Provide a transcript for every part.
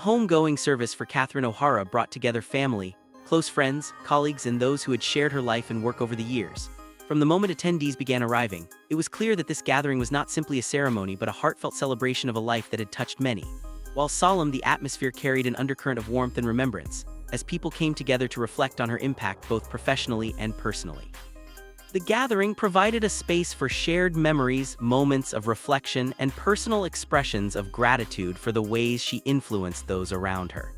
The homegoing service for Catherine O Hara brought together family, close friends, colleagues, and those who had shared her life and work over the years. From the moment attendees began arriving, it was clear that this gathering was not simply a ceremony but a heartfelt celebration of a life that had touched many. While solemn, the atmosphere carried an undercurrent of warmth and remembrance, as people came together to reflect on her impact both professionally and personally. The gathering provided a space for shared memories, moments of reflection, and personal expressions of gratitude for the ways she influenced those around her.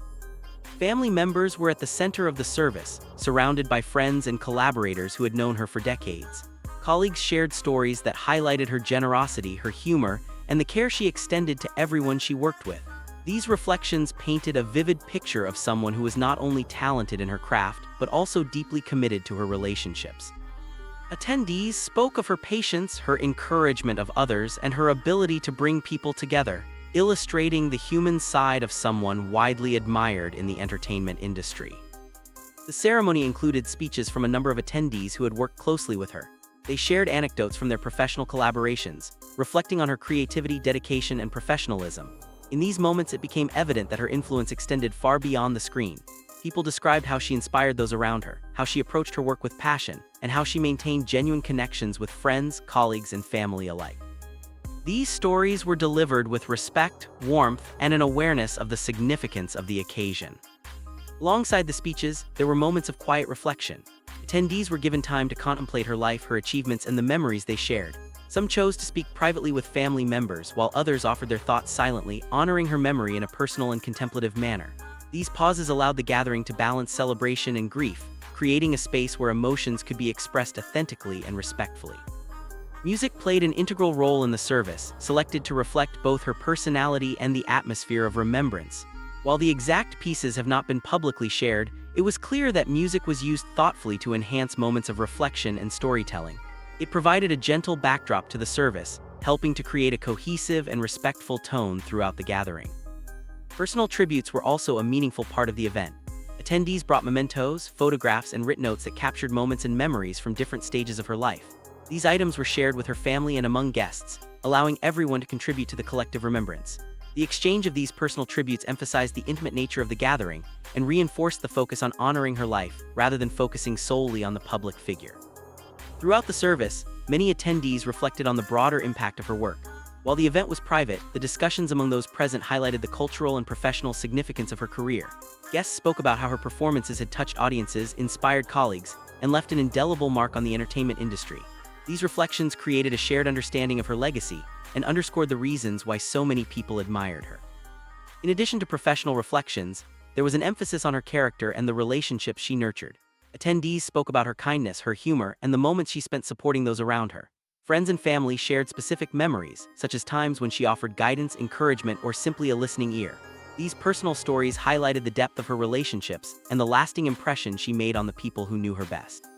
Family members were at the center of the service, surrounded by friends and collaborators who had known her for decades. Colleagues shared stories that highlighted her generosity, her humor, and the care she extended to everyone she worked with. These reflections painted a vivid picture of someone who was not only talented in her craft, but also deeply committed to her relationships. Attendees spoke of her patience, her encouragement of others, and her ability to bring people together, illustrating the human side of someone widely admired in the entertainment industry. The ceremony included speeches from a number of attendees who had worked closely with her. They shared anecdotes from their professional collaborations, reflecting on her creativity, dedication, and professionalism. In these moments, it became evident that her influence extended far beyond the screen. People described how she inspired those around her, how she approached her work with passion, and how she maintained genuine connections with friends, colleagues, and family alike. These stories were delivered with respect, warmth, and an awareness of the significance of the occasion. Alongside the speeches, there were moments of quiet reflection. Attendees were given time to contemplate her life, her achievements, and the memories they shared. Some chose to speak privately with family members, while others offered their thoughts silently, honoring her memory in a personal and contemplative manner. These pauses allowed the gathering to balance celebration and grief, creating a space where emotions could be expressed authentically and respectfully. Music played an integral role in the service, selected to reflect both her personality and the atmosphere of remembrance. While the exact pieces have not been publicly shared, it was clear that music was used thoughtfully to enhance moments of reflection and storytelling. It provided a gentle backdrop to the service, helping to create a cohesive and respectful tone throughout the gathering. Personal tributes were also a meaningful part of the event. Attendees brought mementos, photographs, and written notes that captured moments and memories from different stages of her life. These items were shared with her family and among guests, allowing everyone to contribute to the collective remembrance. The exchange of these personal tributes emphasized the intimate nature of the gathering and reinforced the focus on honoring her life rather than focusing solely on the public figure. Throughout the service, many attendees reflected on the broader impact of her work. While the event was private, the discussions among those present highlighted the cultural and professional significance of her career. Guests spoke about how her performances had touched audiences, inspired colleagues, and left an indelible mark on the entertainment industry. These reflections created a shared understanding of her legacy and underscored the reasons why so many people admired her. In addition to professional reflections, there was an emphasis on her character and the relationships she nurtured. Attendees spoke about her kindness, her humor, and the moments she spent supporting those around her. Friends and family shared specific memories, such as times when she offered guidance, encouragement, or simply a listening ear. These personal stories highlighted the depth of her relationships and the lasting impression she made on the people who knew her best.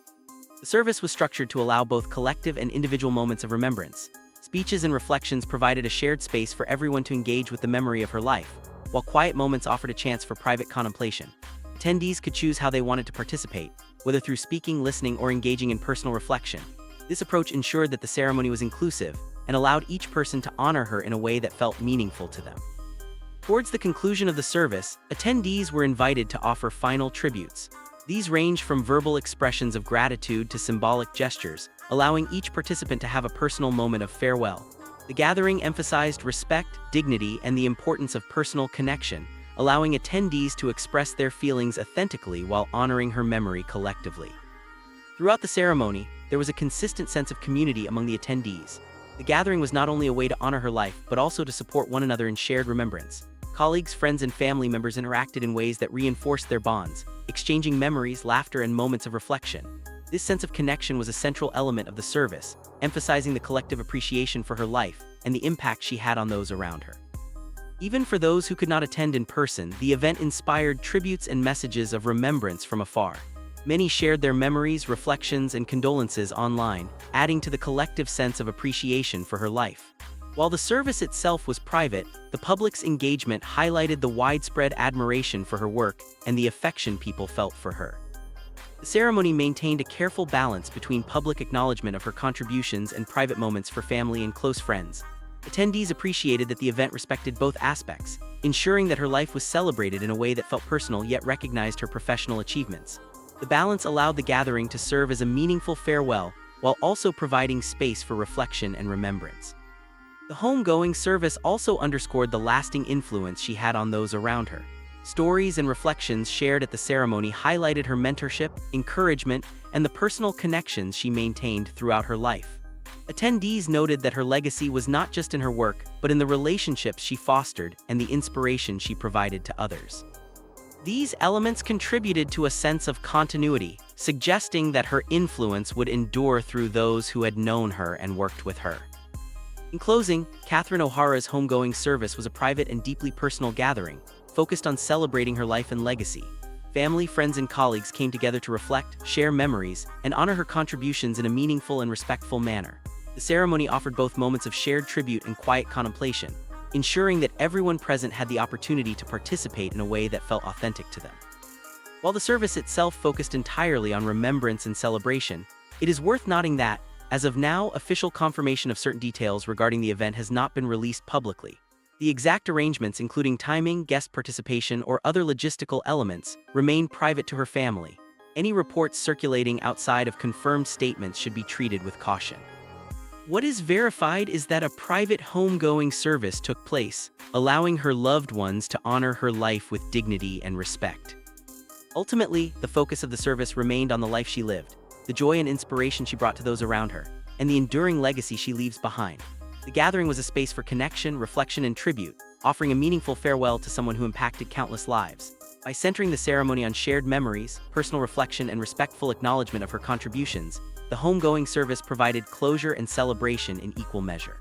The service was structured to allow both collective and individual moments of remembrance. Speeches and reflections provided a shared space for everyone to engage with the memory of her life, while quiet moments offered a chance for private contemplation. Attendees could choose how they wanted to participate, whether through speaking, listening, or engaging in personal reflection. This approach ensured that the ceremony was inclusive and allowed each person to honor her in a way that felt meaningful to them. Towards the conclusion of the service, attendees were invited to offer final tributes. These ranged from verbal expressions of gratitude to symbolic gestures, allowing each participant to have a personal moment of farewell. The gathering emphasized respect, dignity, and the importance of personal connection, allowing attendees to express their feelings authentically while honoring her memory collectively. Throughout the ceremony, there was a consistent sense of community among the attendees. The gathering was not only a way to honor her life, but also to support one another in shared remembrance. Colleagues, friends, and family members interacted in ways that reinforced their bonds, exchanging memories, laughter, and moments of reflection. This sense of connection was a central element of the service, emphasizing the collective appreciation for her life and the impact she had on those around her. Even for those who could not attend in person, the event inspired tributes and messages of remembrance from afar. Many shared their memories, reflections, and condolences online, adding to the collective sense of appreciation for her life. While the service itself was private, the public's engagement highlighted the widespread admiration for her work and the affection people felt for her. The ceremony maintained a careful balance between public acknowledgement of her contributions and private moments for family and close friends. Attendees appreciated that the event respected both aspects, ensuring that her life was celebrated in a way that felt personal yet recognized her professional achievements. The balance allowed the gathering to serve as a meaningful farewell while also providing space for reflection and remembrance. The homegoing service also underscored the lasting influence she had on those around her. Stories and reflections shared at the ceremony highlighted her mentorship, encouragement, and the personal connections she maintained throughout her life. Attendees noted that her legacy was not just in her work, but in the relationships she fostered and the inspiration she provided to others. These elements contributed to a sense of continuity, suggesting that her influence would endure through those who had known her and worked with her. In closing, Catherine O Hara's homegoing service was a private and deeply personal gathering, focused on celebrating her life and legacy. Family, friends, and colleagues came together to reflect, share memories, and honor her contributions in a meaningful and respectful manner. The ceremony offered both moments of shared tribute and quiet contemplation, ensuring that everyone present had the opportunity to participate in a way that felt authentic to them. While the service itself focused entirely on remembrance and celebration, it is worth noting that, as of now, official confirmation of certain details regarding the event has not been released publicly. The exact arrangements, including timing, guest participation, or other logistical elements, remain private to her family. Any reports circulating outside of confirmed statements should be treated with caution. What is verified is that a private homegoing service took place, allowing her loved ones to honor her life with dignity and respect. Ultimately, the focus of the service remained on the life she lived, the joy and inspiration she brought to those around her, and the enduring legacy she leaves behind. The gathering was a space for connection, reflection, and tribute, offering a meaningful farewell to someone who impacted countless lives. By centering the ceremony on shared memories, personal reflection, and respectful acknowledgement of her contributions, the homegoing service provided closure and celebration in equal measure.